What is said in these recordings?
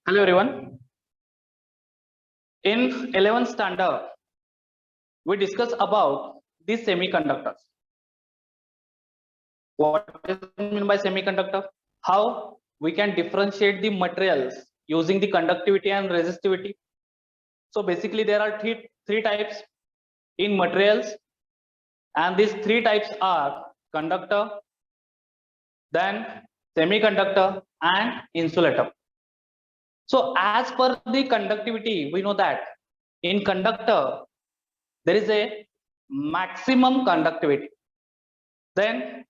Hello everyone. In 11th standard, we discuss about the semiconductors. What is meant by semiconductor? How we can differentiate the materials using the conductivity and resistivity. So basically there are three types in materials, and these three types are conductor, then semiconductor and insulator. So as per the conductivity, we know that in conductor there is a maximum conductivity. Then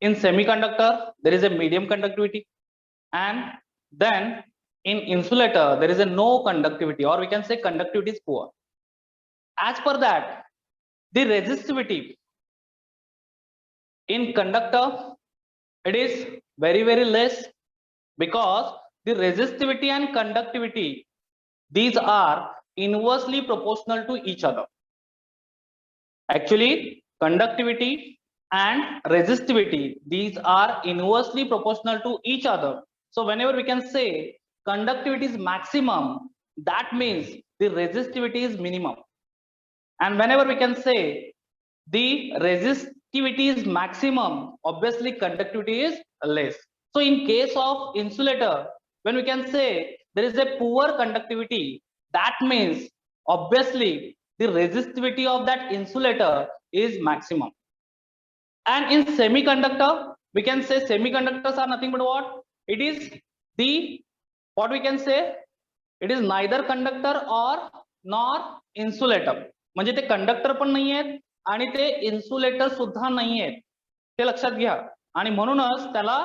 in semiconductor there is a medium conductivity, and then in insulator there is a no conductivity, or we can say conductivity is poor. As per that, the resistivity in conductor, it is very less, because the resistivity and conductivity, these are inversely proportional to each other. Actually, conductivity and resistivity, these are inversely proportional to each other. So whenever we can say conductivity is maximum, that means the resistivity is minimum. And whenever we can say the resistivity is maximum, obviously conductivity is less. So in case of insulator, when we can say there is a poor conductivity, that means obviously the resistivity of that insulator is maximum. And in semiconductor, we can say semiconductors are nothing but what? It is the, what we can say, it is neither conductor or nor insulator. म्हणजे ते conductor पण नाही आहेत आणि ते insulator सुद्धा नाही आहेत, ते लक्षात घ्या. आणि म्हणूनच त्याला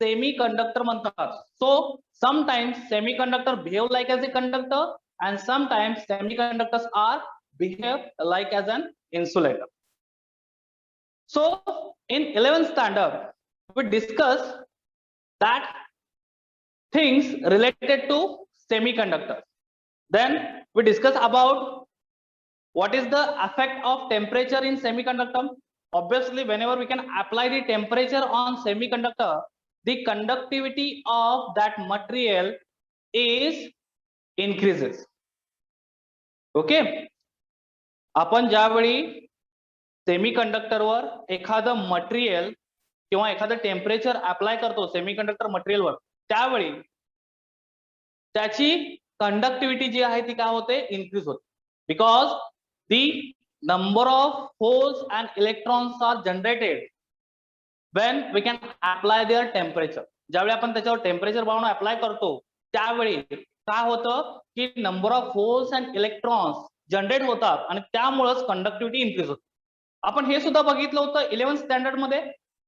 सेमी कंडक्टर म्हणतात. So sometimes semiconductor behave like as a conductor, and sometimes semiconductors are behave like as an insulator. So in 11th standard, we discuss that things related to semiconductors. Then we discuss about what is the effect of temperature in semiconductor. Obviously, whenever we can apply the temperature on semiconductor, the conductivity of that material is increases. Okay, आपण ज्यावेळी सेमीकंडक्टरवर एखादं material किंवा एखादं temperature apply करतो semiconductor मटेरियलवर, त्यावेळी त्याची conductivity जी आहे ती काय होते, इन्क्रीज होते. Because the number of holes and electrons are generated when we can apply their temperature. ज्यावेळी आपण त्याच्यावर टेम्परेचर वाढवून अप्लाय करतो, त्यावेळी काय होतं की number of holes and electrons generate होतात आणि त्यामुळेच कंडक्टिव्हिटी इन्क्रीज होते. आपण हे सुद्धा बघितलं होतं 11th स्टँडर्ड मध्ये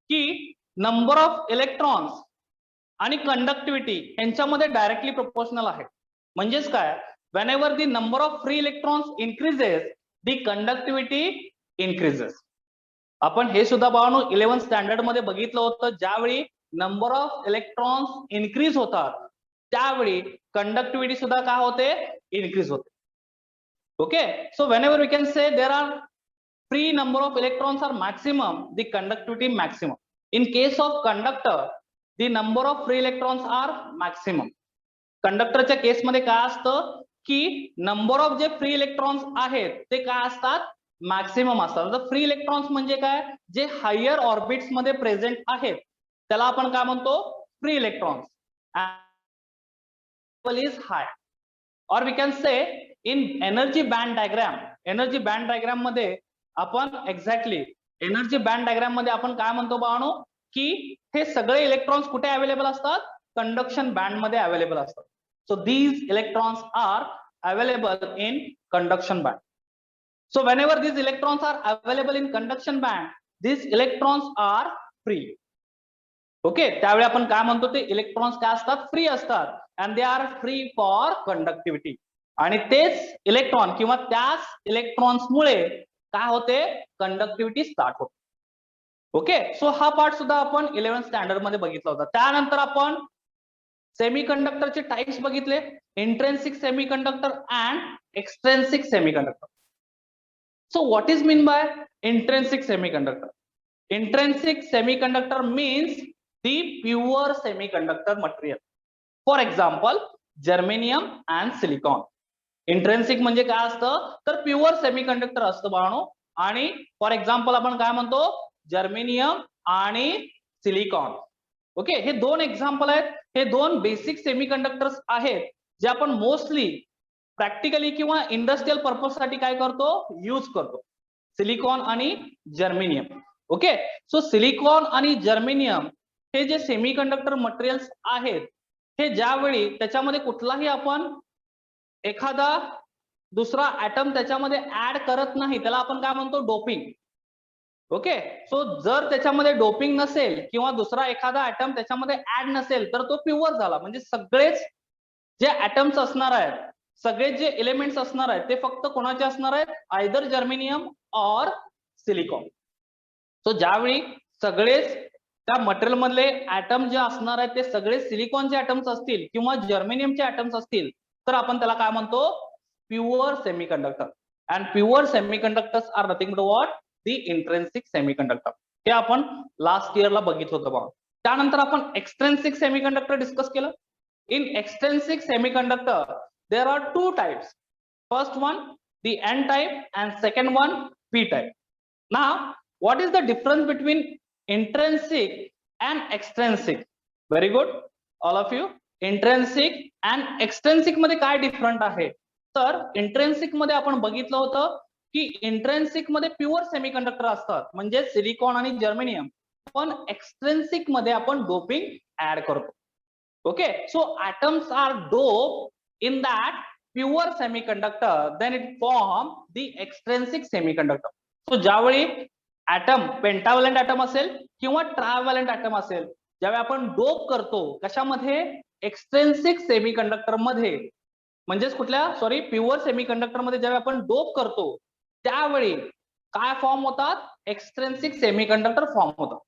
की नंबर ऑफ इलेक्ट्रॉन्स आणि कंडक्टिव्हिटी यांच्यामध्ये डायरेक्टली प्रोपोर्शनल आहे. म्हणजेच काय, when ever the number of free electrons increases, the conductivity increases. आपण हे सुद्धा बाळांनो 11th स्टँडर्ड मध्ये बघितलं होतं. ज्यावेळी नंबर ऑफ इलेक्ट्रॉन्स इन्क्रीज होतात त्यावेळी कंडक्टिव्हिटी सुद्धा काय होते, इन्क्रीज होते. Okay, so whenever we can say there are free number of electrons are maximum, the conductivity maximum. In case of conductor, the number of free electrons are maximum. कंडक्टरच्या केसमध्ये काय असतं की number of जे free electrons आहेत ते काय असतात, मॅक्सिमम असतात. तर फ्री इलेक्ट्रॉन्स म्हणजे काय, जे हायर ऑर्बिट्स मध्ये प्रेझेंट आहेत त्याला आपण काय म्हणतो, फ्री इलेक्ट्रॉन्स. इज हाय, और we can say in energy band diagram. Energy band diagram मध्ये आपण एक्झॅक्टली एनर्जी बँड डायग्राम मध्ये आपण काय म्हणतो बाळांनो, की हे सगळे इलेक्ट्रॉन्स कुठे अवेलेबल असतात, कंडक्शन बँड मध्ये अवेलेबल असतात. So these electrons are available in conduction band. So whenever these electrons are available in conduction band, these electrons are free. Okay, त्यावेळी आपण काय म्हणतो, ते इलेक्ट्रॉन्स काय असतात, फ्री असतात, and they are free for conductivity. आणि तेच इलेक्ट्रॉन किंवा त्याच इलेक्ट्रॉन्स मुळे काय होते, कंडक्टिव्हिटी स्टार्ट होते. ओके, सो हा पार्ट सुद्धा आपण 11th स्टँडर्ड मध्ये बघितला होता. त्यानंतर आपण सेमीकंडक्टरचे टाइप्स बघितले, intrinsic semiconductor and extrinsic semiconductor. So what is mean by intrinsic semiconductor? Intrinsic semiconductor means the pure semiconductor material. For example, germanium and silicon. Intrinsic म्हणजे काय असतं तर प्युअर सेमीकंडक्टर असतं बाळांनो. आणि फॉर एक्झाम्पल आपण काय म्हणतो जर्मेनियम आणि सिलिकॉन. ओके, हे दोन एक्झाम्पल आहेत. हे दोन बेसिक सेमीकंडक्टर्स आहेत जे आपण मोस्टली प्रॅक्टिकली किंवा इंडस्ट्रियल पर्पज साठी काय करतो यूज करतो, सिलिकॉन आणि जर्मेनियम. ओके, सो सिलिकॉन आणि जर्मेनियम हे जे सेमीकंडक्टर मटेरियल्स आहेत हे ज्यावेळी त्याच्यामध्ये कुठलाही आपण एखादा दुसरा ऍटम त्याच्यामध्ये ऍड करत नाही त्याला आपण काय म्हणतो डोपिंग. ओके, सो जर त्याच्यामध्ये डोपिंग नसेल किंवा दुसरा एखादा ऍटम त्याच्यामध्ये ऍड नसेल तर तो प्युअर झाला. म्हणजे सगळेच जे ऍटम्स असणार आहेत, सगळे जे एलिमेंट्स असणार आहेत ते फक्त कोणाचे असणार आहेत आयदर जर्मेनियम ऑर सिलिकॉन. सो ज्यावेळी सगळेच त्या मटेरियल मधले ऍटम जे असणार आहेत ते सगळे सिलिकॉनचे ऍटम्स असतील किंवा जर्मेनियमचे ऍटम्स असतील तर आपण त्याला काय म्हणतो pure semiconductor. And pure semiconductors are nothing but what the intrinsic semiconductor. हे आपण लास्ट इयरला बघितलं होतं बघा. त्यानंतर आपण एक्सट्रेन्सिक सेमीकंडक्टर डिस्कस केलं. In extrinsic semiconductor, there are two types. First one, the N type, and second one, P type. Now, what is the difference between intrinsic and extrinsic? Very good, all of you. Intrinsic and extrinsic मध्ये काय different आहे तर intrinsic मध्ये आपण बघितलं होतं की intrinsic मध्ये प्युअर सेमीकंडक्टर असतात म्हणजे सिलिकॉन आणि जर्मेनियम, पण एक्सट्रिन्सिक मध्ये आपण डोपिंग ऍड करतो. Okay, so atoms are doped in that pure semiconductor, then it form the extrinsic semiconductor. So ज्यावेळी ऍटम पेंटाव्हलंट ऍटम असेल किंवा ट्रायव्हलंट ऍटम असेल, ज्यावेळी आपण डोप करतो कशामध्ये एक्सट्रिन्सिक सेमीकंडक्टर मध्ये, म्हणजेच कुठल्या सॉरी प्युअर सेमीकंडक्टर मध्ये ज्यावेळी आपण डोप करतो त्यावेळी काय फॉर्म होतात एक्सट्रिन्सिक सेमीकंडक्टर फॉर्म होतात.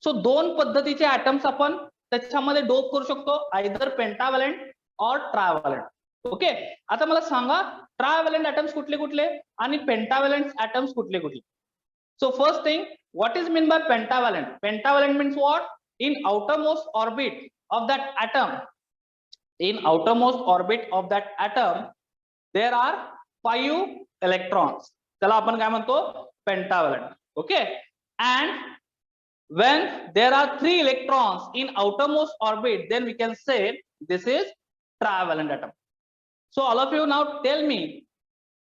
सो दोन पद्धतीचे ऍटम्स आपण त्याच्यामध्ये डोप करू शकतो, आयदर पेंटाव्हलंट और ट्रायव्हलंट. ओके, आता मला सांगा ट्रायव्हलंट ऍटम्स कुठले कुठले आणि पेंटाव्हलंट ऍटम्स कुठले कुठले. So first thing, what is mean by pentavalent? Pentavalent means what? In outermost orbit of that atom, in outermost orbit of that atom there are 5 electrons. त्याला आपण काय म्हणतो pentavalent. Okay, and when there are 3 electrons in outermost orbit, then we can say this is trivalent atom. So all of you now tell me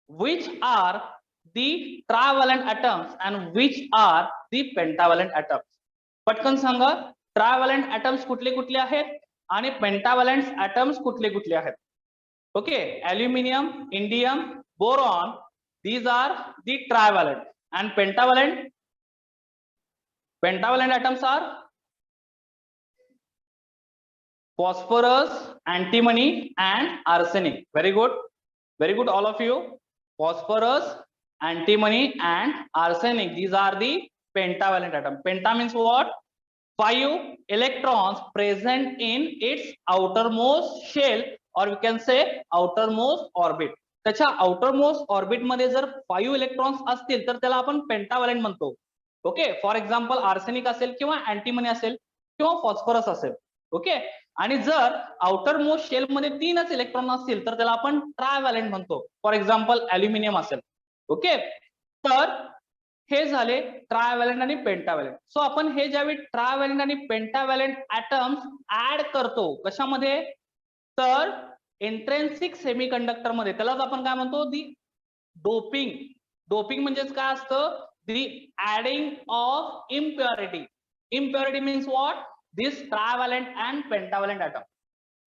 which are the trivalent atoms and which are the pentavalent atoms. पटकन सांगा ट्रायव्हलंट atoms कुठले कुठले आहेत आणि पेंटाव्हलंट atoms कुठले कुठले आहेत. Okay, aluminium, indium, boron, these are the trivalent, and pentavalent atoms are phosphorus, antimony and arsenic. Very good all of you. Phosphorus, antimony and arsenic, these are the pentavalent atom. Penta means what? 5 electrons present in its outermost shell, or we can say outermost orbit. त्याच्या outermost orbit मध्ये जर 5 electrons असतील तर त्याला आपण पेंटाव्हलंट म्हणतो. Okay, for example arsenic असेल किंवा अँटीमनी असेल किंवा फॉस्फरस असेल. ओके, आणि जर आउटर मोस्ट शेल मध्ये 3च इलेक्ट्रॉन असतील तर त्याला आपण ट्रायव्हलंट म्हणतो. फॉर एक्झाम्पल अल्युमिनियम असेल. ओके, तर हे झाले ट्रायव्हलंट आणि पेंटाव्हलंट. सो आपण हे ज्यावेळी ट्रायव्हलंट आणि पेंटाव्हलंट ऍटम्स ऍड करतो कशामध्ये तर इंट्रेन्सिक सेमीकंडक्टर मध्ये, त्यालाच आपण काय म्हणतो दी डोपिंग. डोपिंग म्हणजेच काय असतं the adding of impurity. Impurity means what? This trivalent and pentavalent atom.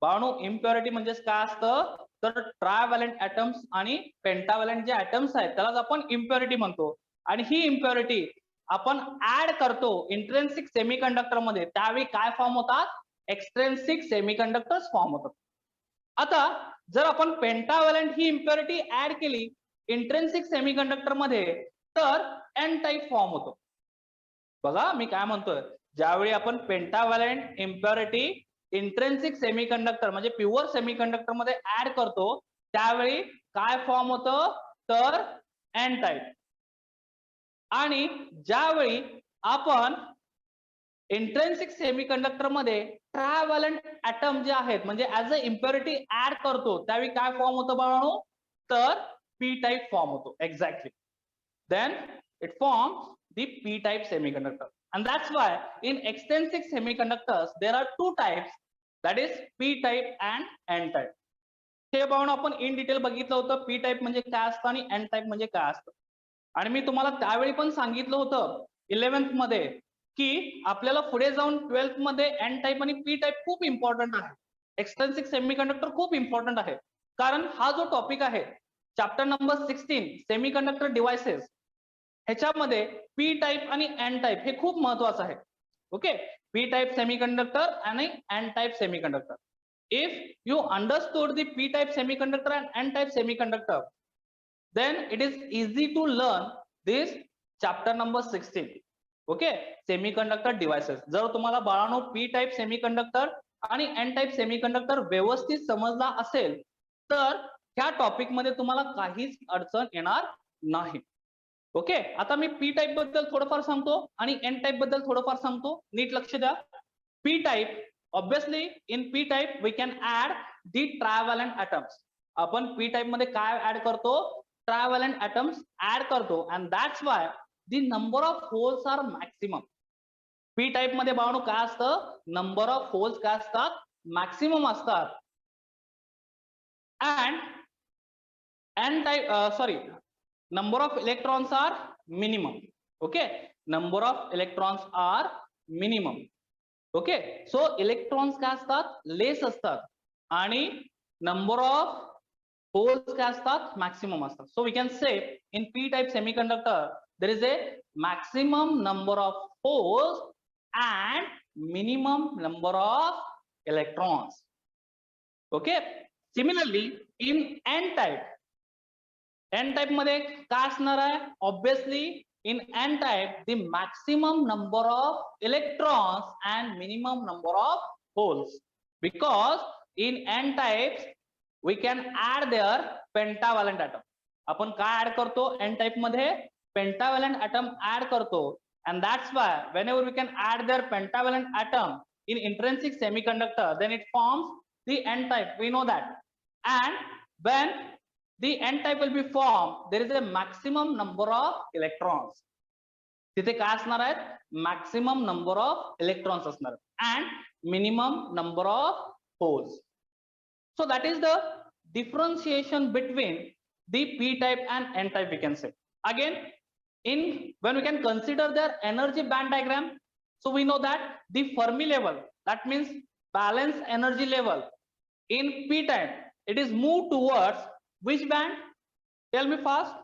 बाळांनो impurity म्हणजेच काय असतं तर ट्रायव्हलंट atoms आणि पेंटाव्हलंट जे atoms आहेत त्यालाच आपण impurity म्हणतो. आणि ही impurity आपण ऍड करतो इंट्रेन्सिक सेमीकंडक्टर मध्ये, त्यावेळी काय फॉर्म होतात एक्सट्रेन्सिक सेमीकंडक्टर्स फॉर्म होतात. आता जर आपण पेंटाव्हलंट ही impurity ऍड केली इंट्रेन्सिक सेमीकंडक्टर मध्ये तर एन टाइप फॉर्म होतो. बघा मी काय म्हणतोय, ज्यावेळी आपण पेंटाव्हलंट इम्प्युरिटी इंट्रेन्सिक सेमीकंडक्टर म्हणजे प्युअर सेमीकंडक्टर मध्ये ऍड करतो त्यावेळी काय फॉर्म होतं तर एन टाइप. आणि ज्यावेळी आपण इंट्रेन्सिक सेमीकंडक्टर मध्ये ट्रायव्हॅलंट ऍटम जे आहेत म्हणजे ऍज अ इम्प्युरिटी ऍड करतो त्यावेळी काय फॉर्म होतं बाळांनो, तर पी टाईप फॉर्म होतो. Exactly. Then it forms the p-type semiconductor, and that's why in extrinsic semiconductors there are two types, that is p-type and n-type. हे पाहून आपण इन डिटेल बघितलं होतं p-type म्हणजे काय असतं आणि n-type म्हणजे काय असतं. आणि मी तुम्हाला त्यावेळी पण सांगितलं होतं 11th मध्ये की आपल्याला पुढे जाऊन 12th मध्ये n-type आणि p-type खूप इम्पॉर्टंट आहे. एक्सट्रिन्सिक सेमीकंडक्टर खूप इम्पॉर्टंट आहे, कारण हा जो टॉपिक आहे चॅप्टर नंबर 16 सेमीकंडक्टर डिव्हाइसेस, ह्याच्यामध्ये पी टाइप आणि एन टाइप हे खूप महत्वाचं आहे. ओके, पी टाइप सेमीकंडक्टर आणि N type semiconductor. If you understood the P type semiconductor and N type semiconductor, then it is easy to learn this chapter number 16. Okay, semiconductor devices. जर तुम्हाला बाळांनो P type semiconductor आणि N type semiconductor व्यवस्थित समजला असेल तर ह्या topic मध्ये तुम्हाला काहीच अडचण येणार नाही. ओके, आता मी पी टाइप बद्दल थोडंफार सांगतो आणि एन टाइप बद्दल थोडंफार सांगतो. नीट लक्ष द्या. P type, obviously in P type we can add the trivalent atoms. आपण पी टाइप मध्ये काय ऍड करतो, ट्रायव्हॅलंट ऍटम्स ऍड करतो, and that's why the number of holes are maximum. P type मध्ये बाळांनो काय असतं, नंबर ऑफ होल्स काय असतात, मॅक्सिमम असतात. And N type number of electrons are minimum. Okay, number of electrons are minimum. Okay, so electrons काय असतात, less असतात आणि number of holes काय असतात, maximum असतात. So we can say in p type semiconductor there is a maximum number of holes and minimum number of electrons. Okay, similarly in n type, N type मध्ये काय असणार आहे, obviously in N type the maximum number of electrons and minimum number of holes, because in N types we can add there pentavalent atom. आपण काय add करतो N type मध्ये, pentavalent atom add करतो, and that's why whenever we can add there pentavalent atom in intrinsic semiconductor then it forms the N type, we know that. And when the n type will be formed, there is a maximum number of electrons. तिथे काय असणार आहेत, maximum number of electrons असणार and minimum number of holes. So that is the differentiation between the P type and N type, we can say. Again in when we can consider their energy band diagram, so we know that the Fermi level, that means balance energy level in p type, it is moved towards which band? Tell me fast.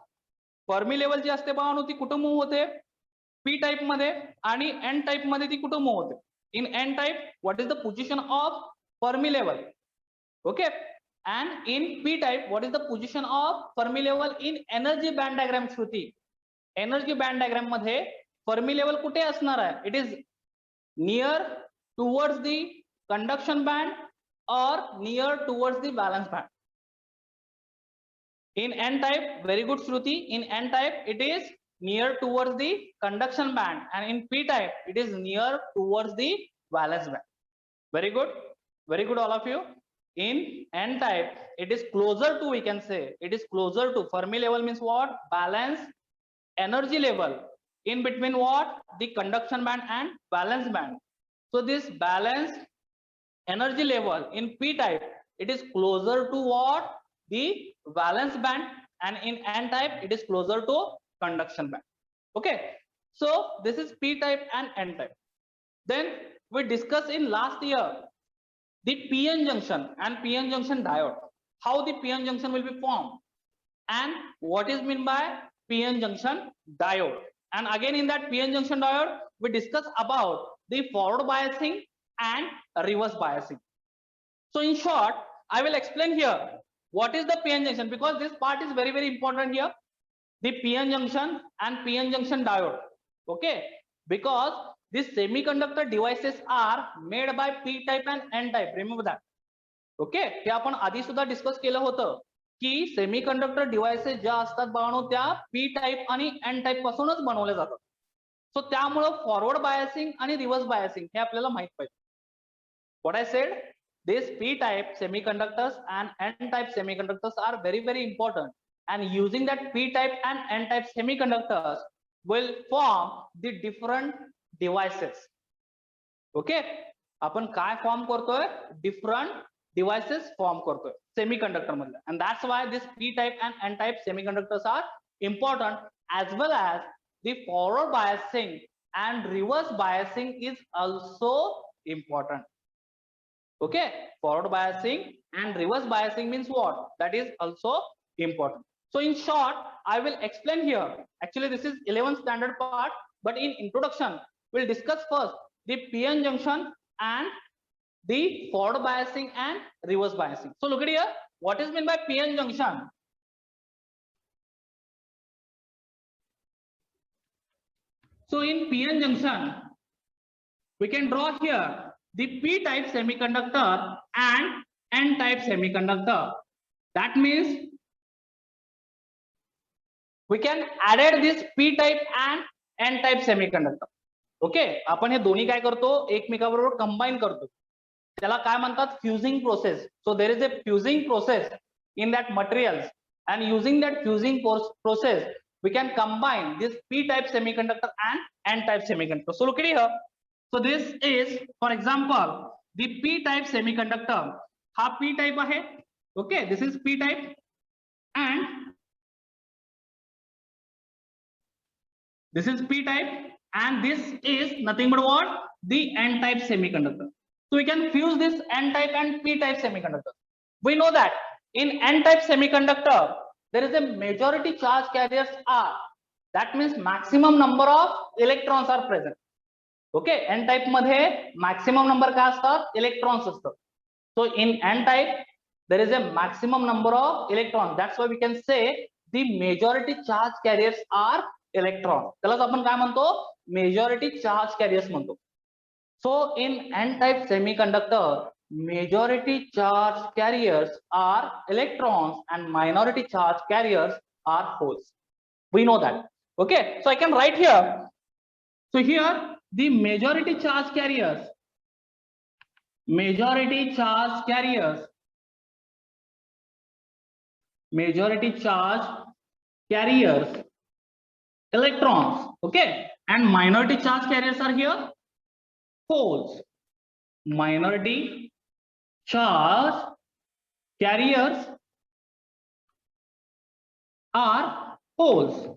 Fermi level जी असते बाळांनो ती कुठं move होते, P type मध्ये, आणि N type मध्ये ती कुठं मूव्ह होते. In N type what is the position of Fermi level, okay, and in P type what is the position of Fermi level in energy band diagram. Shruti, energy band diagram मध्ये Fermi level कुठे असणार आहे, it is near towards the conduction band और near towards the valence band. In n type, very good Shruti, in n type it is near towards the conduction band, and in p type it is near towards the valence band. Very good all of you. In n type it is closer to, we can say it is closer to Fermi level, means what, balance energy level in between what, the conduction band and valence band. So this balance energy level in p type, it is closer to what, the valence band, and in n type it is closer to conduction band. Okay, so this is p type and n type. Then we discussed in last year the p-n junction and p-n junction diode, how the p-n junction will be formed and what is meant by p-n junction diode. And again in that p-n junction diode we discuss about the forward biasing and reverse biasing. So in short I will explain here what is the p-n junction, because this part is very important here, the p-n junction and p-n junction diode. Okay, because these semiconductor devices are made by p type and n type, remember that. Okay, हे आपण आधी सुद्धा discuss केलं होतं की semiconductor devices ज्या असतात बाळांनो त्या पी टाइप आणि एन टाइप पासूनच बनवल्या जातात. सो त्यामुळे फॉरवर्ड बायसिंग आणि रिव्हर्स बायसिंग हे आपल्याला माहित पाहिजे. What I said, these p-type semiconductors and n-type semiconductors are very important, and using that p-type and n-type semiconductors will form the different devices. Okay, आपण काय फॉर्म करतोय, डिफरंट devices form करतोय semiconductor मध्ये, and that's why this p-type and n-type semiconductors are important, as well as the forward biasing and reverse biasing is also important. Okay, forward biasing and reverse biasing means what? That is also important. So in short, I will explain here. Actually, this is 11th standard part, but in introduction, we'll discuss first the PN junction and the forward biasing and reverse biasing. So look at here, what is meant by PN junction? So in PN junction, we can draw here the p-type semiconductor and n-type semiconductor. That means we can add this p-type and n-type semiconductor. Okay, आपण हे दोन्ही काय करतो, एकमेकाबरोबर combine करतो, त्याला काय म्हणतात, फ्युजिंग process. So there is a fusing process in that materials, and using that fusing process we can combine this p-type semiconductor and n-type semiconductor. So look at here. So this is, for example, the p-type semiconductor. हा p-type आहे. Okay, this is p-type, and this is p-type, and this is nothing but what? The n-type semiconductor. So we can fuse this n-type and p-type semiconductor. We know that in n-type semiconductor there is a majority charge carriers are. That means maximum number of electrons are present. Okay, n-type मध्ये maximum number काय असतात? Electrons असतात. So in n-type there is a maximum number of electrons. That's why we can say the majority charge carriers are electrons. त्यालाच आपण काय म्हणतो? Majority charge carriers म्हणतो. So in n-type semiconductor, majority charge carriers are electrons and minority charge carriers are holes. We know that. Okay, so I can write here. So here the majority charge carriers electrons. Okay, and minority charge carriers are here holes. Minority charge carriers are holes.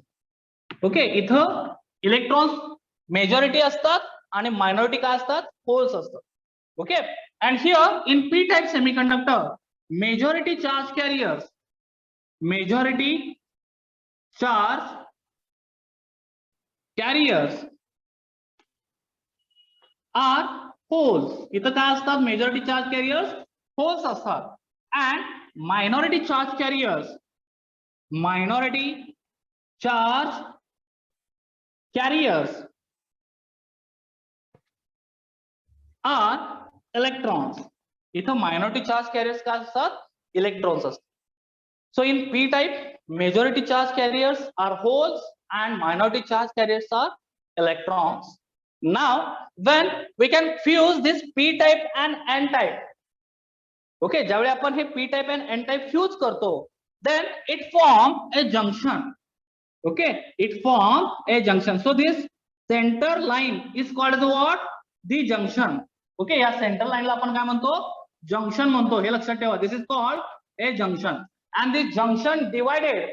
Okay, इथं electrons majority असतात आणि minority काय असतात? Holes असतात. Okay, and here in p-type semiconductor, majority charge carriers are holes. इथं काय असतात? Majority charge carriers holes असतात, and minority charge carriers are electrons. इथं minority charge carriers काय असतात? Electrons असतात. So in p-type, majority charge carriers are holes and minority charge carriers are electrons. Now when we can fuse this p-type and n-type, okay, ज्यावेळी आपण हे p-type and n-type fuse करतो, then it form a junction. Okay, it form a junction. So this center line is called as what? The junction. Okay, या center line ला आपण काय म्हणतो? Junction म्हणतो. हे लक्षात ठेवा. This is called a junction. And the junction divided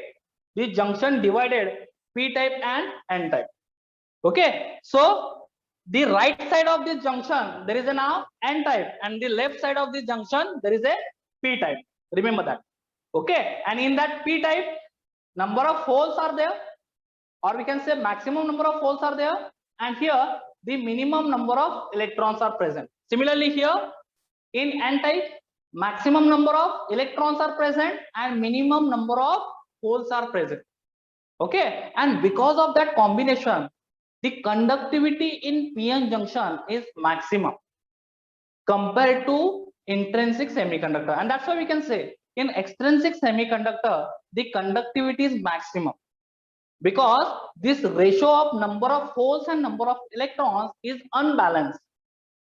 p-type and n-type. Okay, so the right side of this junction there is a now n-type, and the left side of this junction there is a p-type. Remember that. Okay, and in that p-type, number of holes are there, or we can say maximum number of holes are there, and here the minimum number of electrons are present. Similarly here in n-type, maximum number of electrons are present and minimum number of holes are present. Okay, and because of that combination, the conductivity in p-n junction is maximum compared to intrinsic semiconductor, and that's why we can say in extrinsic semiconductor the conductivity is maximum, because this ratio of number of holes and number of electrons is unbalanced.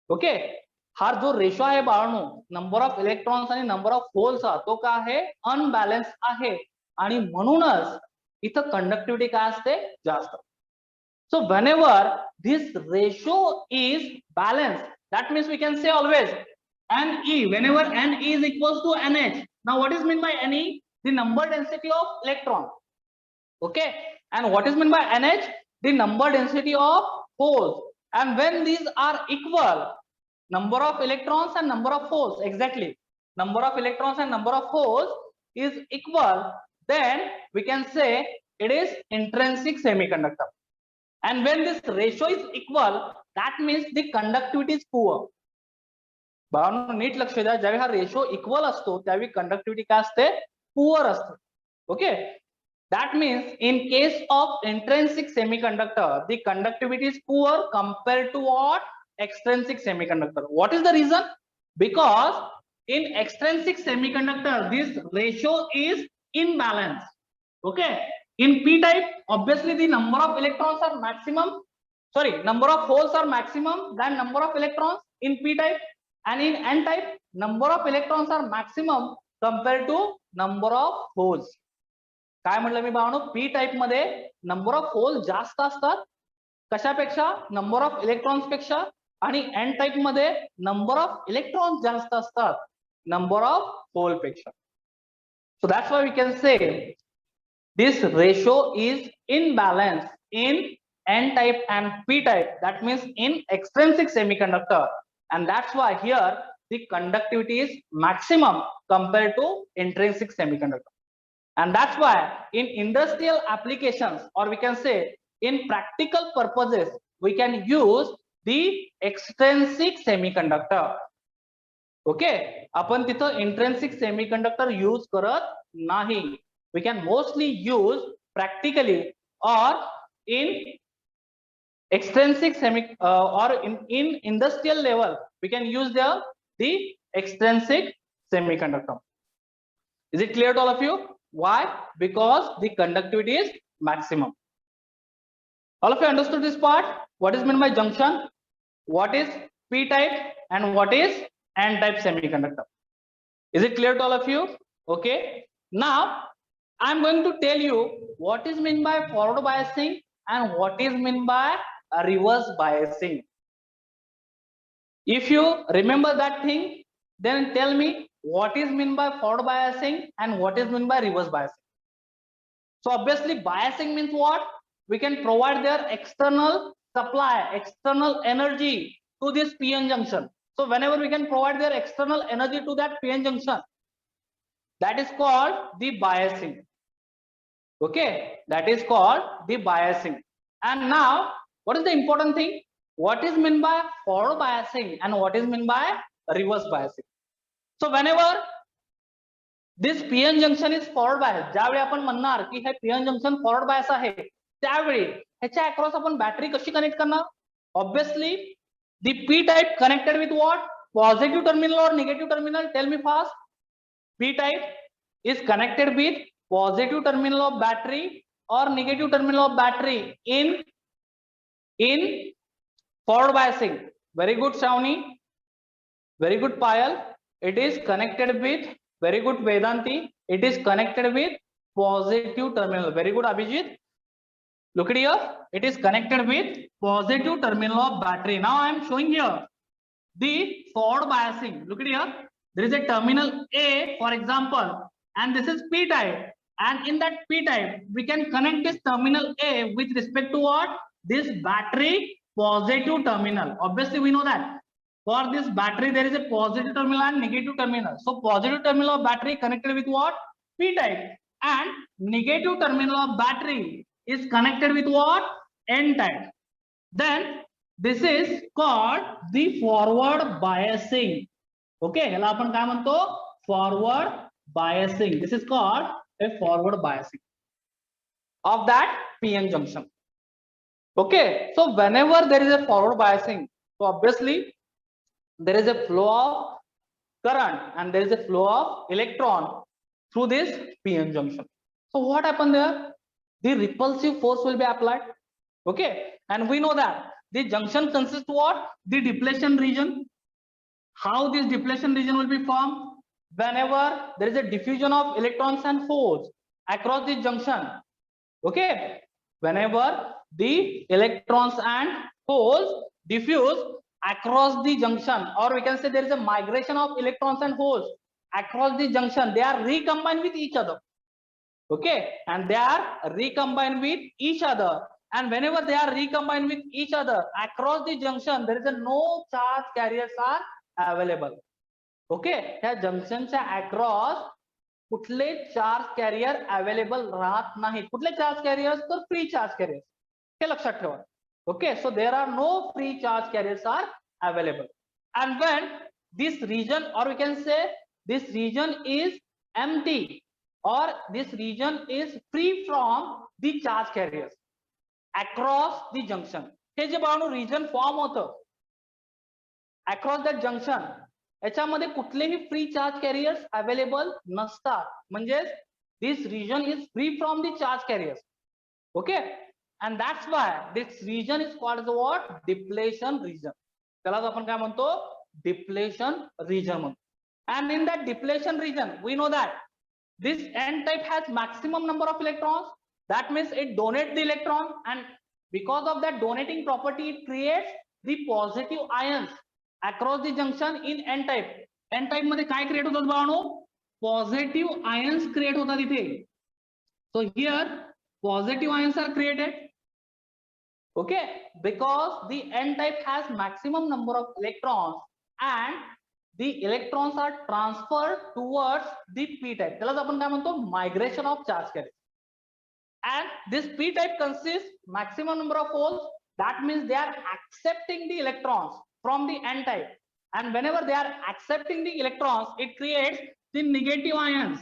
Okay, हा जो ratio आहे बाळांनो, number of electrons आणि number of होल्सचा तो काय आहे, unbalance आहे, आणि म्हणूनच इथं कंडक्टिव्हिटी काय असते, जास्त. So whenever this ratio is balanced, that means we can say always Ne, whenever Ne is equals to Nh. Now what is meant by Ne? The number density of electron. Okay, and what is meant by Nh? The number density of holes. And when these are equal, number of electrons and number of holes, exactly, number of electrons and number of holes is equal, then we can say it is intrinsic semiconductor. And when this ratio is equal, that means the conductivity is poor. बाळांनो NEET लक्ष द्या, ज्यावेळी हा ratio equal असतो त्यावेळी conductivity काय असते, poor असते. Okay, that means in case of intrinsic semiconductor the conductivity is poor compared to what, extrinsic semiconductor. What is the reason? Because in extrinsic semiconductor this ratio is imbalance. Okay, in p type obviously the number of electrons are maximum, sorry, number of holes are maximum than number of electrons in p type, and in n type number of electrons are maximum compared to number of holes. काय म्हटलं मी बाळांनो, P type मध्ये number of hole जास्त असतात, कशापेक्षा, number of electrons पेक्षा, आणि एन टाइप मध्ये नंबर ऑफ इलेक्ट्रॉन्स जास्त असतात नंबर ऑफ होल पेक्षा. So that's why we can say this ratio is imbalance in n type and p type, that means in extrinsic semiconductor, and that's why here the conductivity is maximum compared to intrinsic semiconductor. And that's why in industrial applications, or we can say in practical purposes, we can use the extrinsic semiconductor. Okay, आपण तिथं intrinsic semiconductor use करत नाही. We can mostly use practically or in extrinsic or in industrial level we can use the extrinsic semiconductor. Is it clear to all of you? Why? Because the conductivity is maximum. All of you understood this part? What is meant by junction? What is p type and what is n type semiconductor? Is it clear to all of you? Okay, now I'm going to tell you what is meant by forward biasing and what is meant by reverse biasing. If you remember that thing, then tell me what is meant by forward biasing and what is meant by reverse biasing. So obviously biasing means what? We can provide their external supply, external energy to this PN junction. So whenever we can provide their external energy to that PN junction, that is called the biasing. Okay, that is called the biasing. And now what is the important thing? What is meant by forward biasing and what is meant by reverse biasing? So whenever this PN junction is forward bias, ज्यावेळी आपण म्हणणार की हे PN junction forward bias आहे, त्यावेळी ह्याच्या across आपण battery कशी connect करणार? Obviously the P type connected with what? Positive terminal or negative terminal? Tell me fast. P type is connected with positive terminal of battery or negative terminal of battery in forward biasing. Very good, Shravani. Very good, Payal. It is connected with, very good, Vedanti. It is connected with positive terminal. Very good, Abhijit. Look at here. It is connected with positive terminal of battery. Now I am showing here the forward biasing. Look at here. There is a terminal A, for example, and this is P type. And in that P type, we can connect this terminal A with respect to what? This battery positive terminal. Obviously, we know that for this battery, there is a positive terminal and negative terminal. So positive terminal of battery connected with what? P type. And negative terminal of battery is connected with what? N type. Then this is called the forward biasing. Okay, ह्याला आपण काय म्हणतो? Forward biasing. This is called a forward biasing of that PN junction. Okay, so whenever there is a forward biasing, so obviously there is a flow of current and there is a flow of electron through this PN junction. So what happened there? The repulsive force will be applied. Okay, and we know that the junction consists what? The depletion region. How this depletion region will be formed? Whenever there is a diffusion of electrons and holes across the junction. Okay, whenever the electrons and holes diffuse across the junction, or we can say there is a migration of electrons and holes across the junction, they are recombined with each other. Okay, and they are recombined with each other, and whenever they are recombined with each other across the junction, there is a no charge carriers are available. Okay, त्या जंक्शनच्या across कुठले charge carrier available राहत नाही. कुठले charge carriers? तर free charge carriers. हे लक्षात ठेवा. Okay, so there are no free charge carriers are available. And when this region, or we can say this region is empty, or this region is free from the charge carriers across the junction, हे जे बाळांनो region form होतं across that junction, याच्यामध्ये कुठलेही free charge carriers available नसतात. म्हणजे this region is free from the charge carriers. Okay, and that's why this region is called what? Depletion region. त्यालाच आपण काय म्हणतो? डिप्लेशन रिजन म्हणतो. And in that depletion region we know that this N type has maximum number of electrons. That means it donate the electron, and because of that donating property it creates the positive ions across the junction in n type. n type मध्ये काय create होतात बाळांनो? Positive ions create होतात इथे. So here positive ions are created. Okay, because the n type has maximum number of electrons and the electrons are transferred towards the p type. त्यालाच आपण काय म्हणतो? Migration of charge carrier. and this p type consists maximum number of holes. That means they are accepting the electrons from the n type, and whenever they are accepting the electrons, it creates the negative ions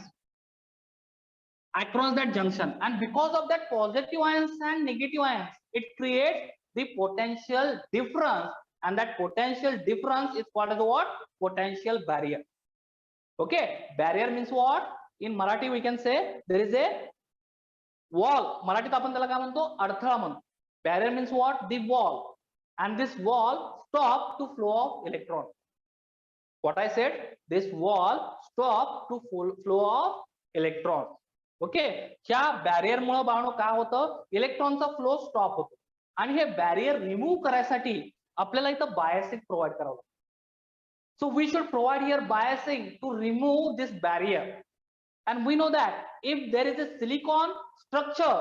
across that junction, and because of that positive ions and negative ions, it creates the potential difference, and that potential difference is called as what? Potential barrier. Okay, barrier means what? In Marathi we can say there is a wall. मराठीत आपण त्याला काय म्हणतो? अडथळा म्हणतो. Barrier means what? The wall. And this wall stops to flow of electron. What I said, this wall stops to flow of electron. Okay, ह्या barrier मुळे बाळांनो काय होतं? इलेक्ट्रॉनचा फ्लो स्टॉप होतो. आणि हे बॅरियर रिमूव्ह करायसाठी आपल्याला इथं बायसिंग प्रोव्हाइड करावं लागतं. So we should provide here biasing to remove this barrier. And we know that if there is a silicon structure,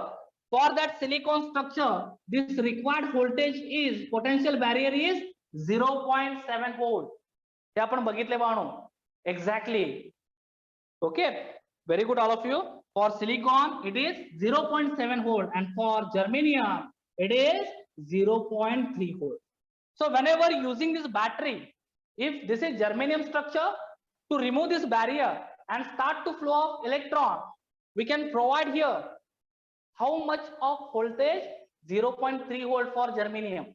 for that silicon structure, this required voltage is, potential barrier is 0.7 volt. हे आपण बघितले बाळांनो exactly. Okay, very good all of you. For silicon it is 0.7 volt, and for germanium it is 0.3 volt. So whenever using this battery, if this is germanium structure, to remove this barrier and start to flow of electron, we can provide here how much of voltage? 0.3 volt for germanium.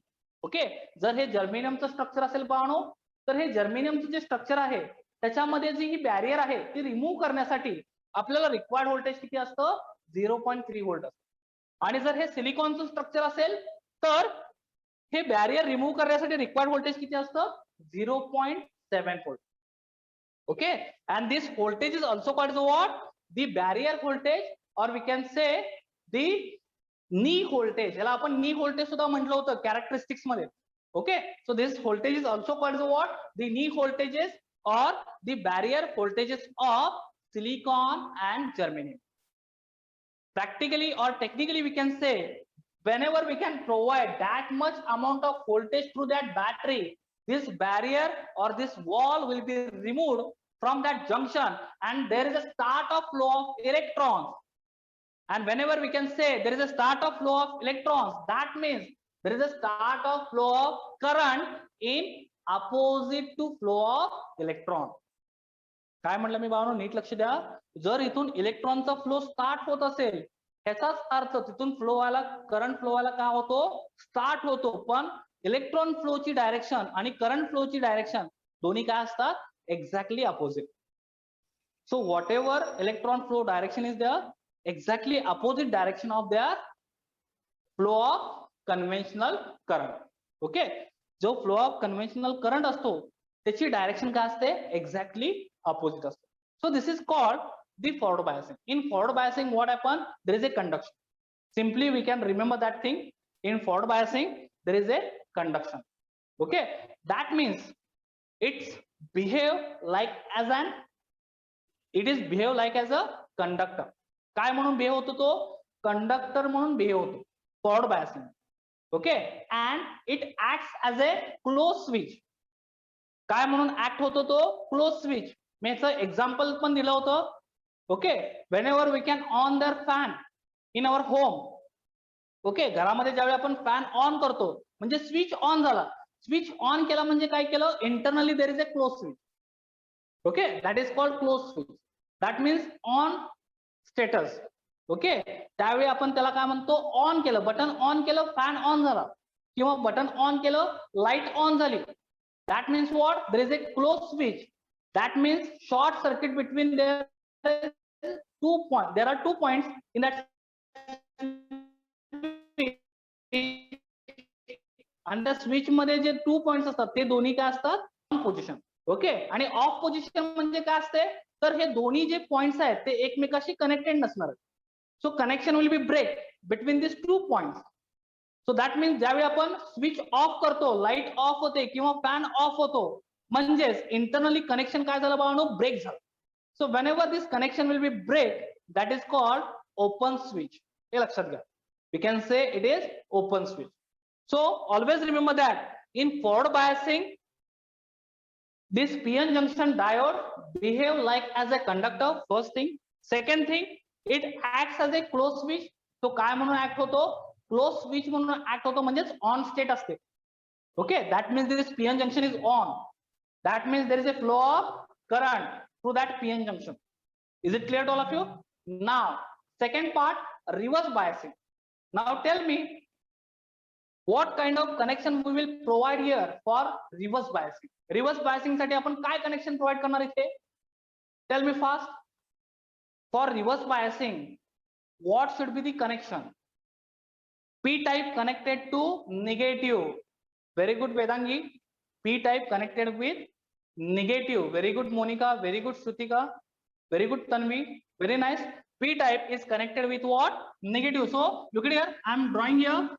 Okay, जर हे जर्मेनियमचं structure असेल बाळांनो, तर हे जर्मेनियमचं जे structure आहे त्याच्यामध्ये जी ही barrier आहे ती remove करण्यासाठी आपल्याला रिक्वायर्ड व्होल्टेज किती असतं? 0.3 व्होल्ट असतं. आणि जर हे सिलिकॉनचं स्ट्रक्चर असेल तर हे बॅरियर रिमूव्ह करण्यासाठी रिक्वायर्ड व्होल्टेज किती असतं? 0.7 volt. Okay, and this voltage is also called as what? The barrier voltage, or we can say the knee voltage. याला आपण knee voltage सुद्धा म्हटलं होतं characteristics मध्ये. Okay, so this voltage is also called as what? The knee voltages or the barrier voltages of silicon and germanium. Practically or technically we can say, whenever we can provide that much amount of voltage through that battery, this barrier or this wall will be removed from that junction, and there is a start of flow of electrons. And whenever we can say there is a start of flow of electrons, that means there is a start of flow of current in opposite to flow of electron. काय म्हटलं मी बाळांनो? NEET लक्ष द्या. जर इथून इलेक्ट्रॉनचा flow start होत असेल, ह्याचाच अर्थ तिथून फ्लो व्हायला, करंट फ्लो व्हायला काय होतो? स्टार्ट होतो. पण इलेक्ट्रॉन फ्लोची डायरेक्शन आणि करंट फ्लोची डायरेक्शन दोन्ही काय असतात? Exactly opposite. So whatever electron flow direction is there, exactly opposite direction of there flow of conventional current. Okay, जो फ्लो ऑफ कन्व्हेन्शनल करंट असतो त्याची डायरेक्शन काय असते, एक्झॅक्टली अपोजिट असते. So this is called the forward biasing. In forward biasing, what happen? There is a conduction. Simply we can remember that thing. In forward biasing, there is a conduction. Okay, that means it's behave like as an, it is behave like as a conductor. काय म्हणून behave होतो तो, conductor म्हणून behave होतो forward biasing. Okay, and it acts as a closed switch. काय म्हणून act होतो तो, closed switch. मी याचं एक्झाम्पल पण दिलं होतं. Okay, whenever we can on the fan in our home. Okay, घरामध्ये ज्यावेळी आपण फॅन ऑन करतो म्हणजे स्विच ऑन झाला. स्विच ऑन केला म्हणजे काय केलं, internally there is a close switch. Okay, that is called close switch. That means on status. Okay, त्यावेळी आपण त्याला काय म्हणतो, ऑन केलं, बटन ऑन केलं, फॅन ऑन झाला, किंवा बटन ऑन केलं, लाईट ऑन झाली. That means what, there is a close switch. That means short circuit between there there are 2 points in that, and the switch मध्ये जे 2 points असतात ते दोन्ही काय असतात, ऑन पोझिशन. ओके, आणि ऑफ पोझिशन म्हणजे काय असते, तर हे दोन्ही जे पॉइंट्स आहेत ते एकमेकाशी कनेक्टेड नसणार. So connection will be break between this 2 points. So that means ज्यावेळी आपण स्विच ऑफ करतो, लाईट ऑफ होते किंवा फॅन ऑफ होतो, म्हणजेच इंटरनली कनेक्शन काय झालं बाळांनो, ब्रेक झालं. So whenever this connection will be break, that is called open switch. हे लक्षात घ्या. We can say it is open switch. So always remember that in forward biasing, this PN junction diode behave like as a conductor. First thing. Second thing, it acts as a closed switch. तो काय म्हणून act होतो, close switch म्हणून act होतो, म्हणजेच on state असते. Okay, that means this PN junction is on. That means there is a flow of current through that PN junction. Is it clear to all of you? Now, second part, reverse biasing. Now tell me, what kind of connection we will provide here for reverse biasing? Reverse biasing साठी आपण काय connection provide करणार इथे? Tell me fast. For reverse biasing, what should be the connection? P type connected to negative. Very good, Vedangi. P type connected with negative. Very good, Monica. Very good, Shrutika. Very good, Tanvi. Very nice. P type is connected with what? Negative. So look at here. I'm drawing here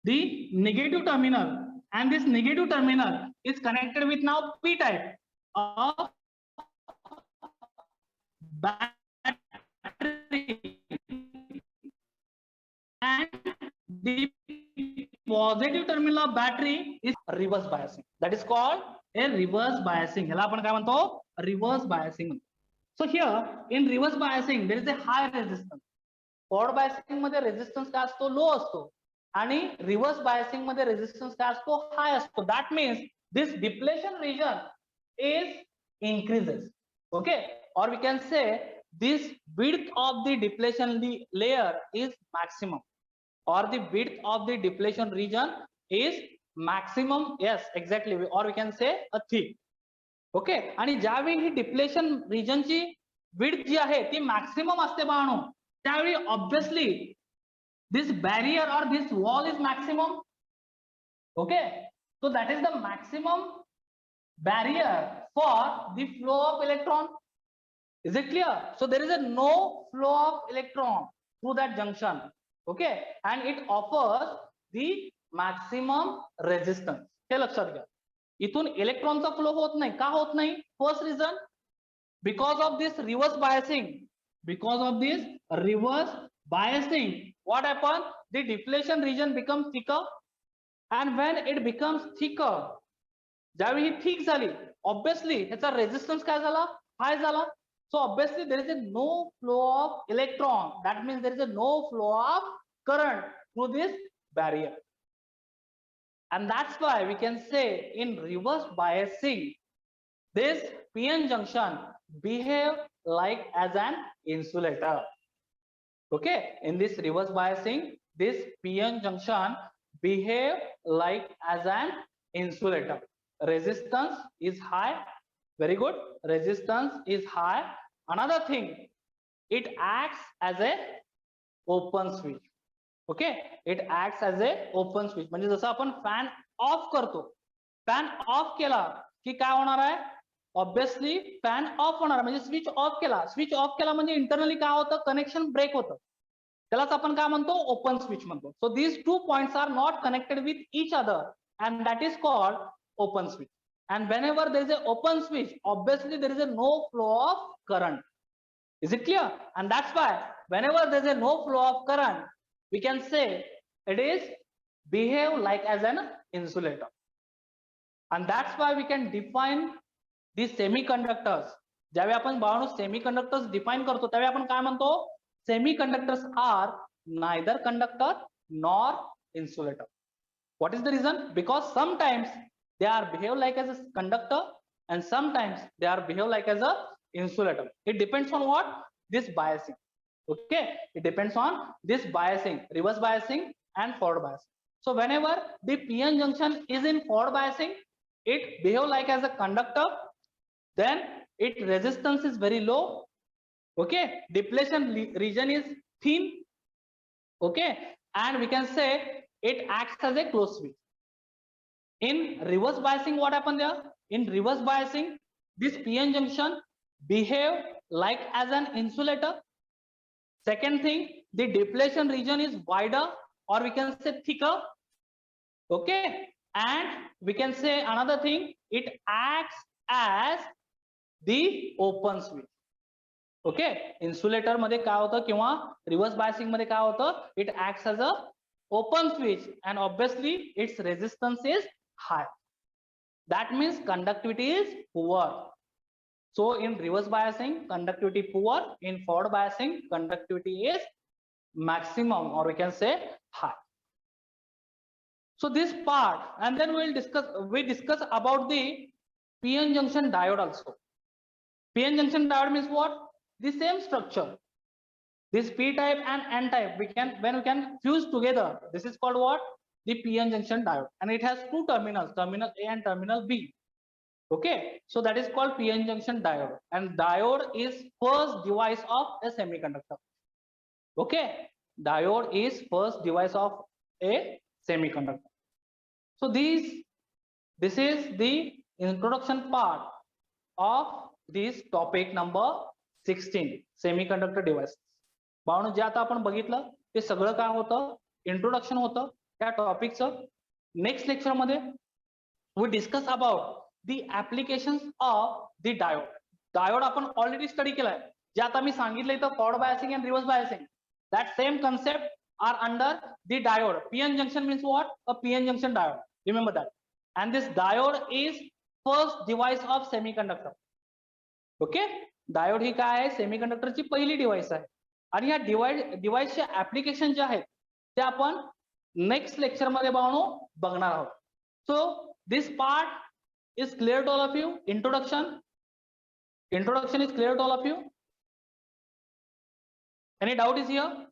the negative terminal, and this negative terminal is connected with now P type of battery, and the positive terminal of battery is reverse biasing. That is called a reverse biasing. ह्याला आपण काय म्हणतो, reverse biasing. So here in reverse biasing there is a high resistance. Forward biasing मध्ये resistance काय असतो, लो असतो, आणि reverse biasing मध्ये रेजिस्टन्स काय असतो, हाय असतो. That means this depletion region is increases. Okay, or we can say this width of the depletion layer is maximum, or the width of the depletion region is maximum. Yes, exactly. Or we can say a thick. Okay, आणि ज्यावेळी ही depletion रिजनची width जी आहे ती maximum असते बाळांनो, त्यावेळी obviously this barrier or this wall is maximum. Okay, so that is the maximum barrier for the flow of electron. Is it clear? So there is a no flow of electron through that junction. Okay, and it offers the maximum resistance. हे लक्षात घ्या. इथून इलेक्ट्रॉनचा flow होत नाही. का होत नाही? First reason, because of this reverse biasing. Because of this reverse biasing, what happens? The depletion region becomes thicker, and when it becomes thicker, ज्यावेळी ही थिक झाली, ऑब्वियसली ह्याचा रेजिस्टन्स काय झाला, हाय झाला. So obviously there is a no flow of electron. That means there is a no flow of current through this barrier, and that's why we can say in reverse biasing, this PN junction behave like as an insulator. Okay, in this reverse biasing, this PN junction behave like as an insulator. Resistance is high. Very good. Resistance is high. Another thing, it acts as a open switch. Okay, it acts as a open switch. म्हणजे जसं आपण fan of करतो, fan of केला की काय होणार आहे, obviously fan of होणार, म्हणजे स्विच ऑफ केला. स्विच ऑफ केला म्हणजे इंटरनली काय होतं, कनेक्शन ब्रेक होतं, त्यालाच आपण काय म्हणतो, ओपन स्विच म्हणतो. So these two points are not connected with each other and that is called open switch. And whenever there is an open switch, obviously there is a no flow of current. Is it clear? And that's why whenever there is a no flow of current, we can say it is behave like as an insulator. And that's why we can define these semiconductors. ज्यावेळी आपण बाळांनो semiconductors define करतो त्यावेळी आपण काय म्हणतो, semiconductors are neither conductor nor insulator. What is the reason? Because sometimes they are behave like as a conductor and sometimes they are behave like as a insulator. It depends on what, this biasing. Okay, it depends on this biasing, reverse biasing and forward biasing. So whenever the PN junction is in forward biasing, it behave like as a conductor, then its resistance is very low. Okay, depletion region is thin. Okay, and we can say it acts as a closed switch. In reverse biasing, what happened there? In reverse biasing, this PN junction behave like as an insulator. Second thing, the depletion region is wider or we can say thicker. Okay, and we can say another thing, it acts as the open switch. Okay, insulator मध्ये काय होतं किंवा reverse biasing मध्ये काय होतं, it acts as a open switch and obviously its resistance is high. That means conductivity is poor. So in reverse biasing, conductivity poor. In forward biasing, conductivity is maximum or we can say high. So this part, and then we discuss about the PN junction diode also. PN junction diode means what? The same structure. This P type and N type, when we can fuse together, this is called what? The PN junction diode, and it has two terminals, terminal A and terminal B. Okay, so that is called PN junction diode, and diode is first device of a semiconductor. Okay, diode is first device of a semiconductor. So this is the introduction part of this topic number 16, semiconductor devices. बाळांनो जे आता आपण बघितलं ते सगळं काय होतं, introduction होतं त्या टॉपिकचं. नेक्स्ट लेक्चर मध्ये we discuss about the applications of the diode. Diode आपण ऑलरेडी स्टडी केलाय, जे आता मी सांगितलं इथं forward biasing and reverse biasing, that same concept are under the diode. PN junction means what, a PN junction diode, remember that. And this diode is first device of semiconductor. Okay, diode ही काय आहे, सेमीकंडक्टरची पहिली device आहे. आणि या डिव्हाइसचे application जे आहेत ते आपण नेक्स्ट लेक्चर मध्ये बघणार आहोत. So this part is clear to all of you. Introduction is clear to all of you. Any doubt is here?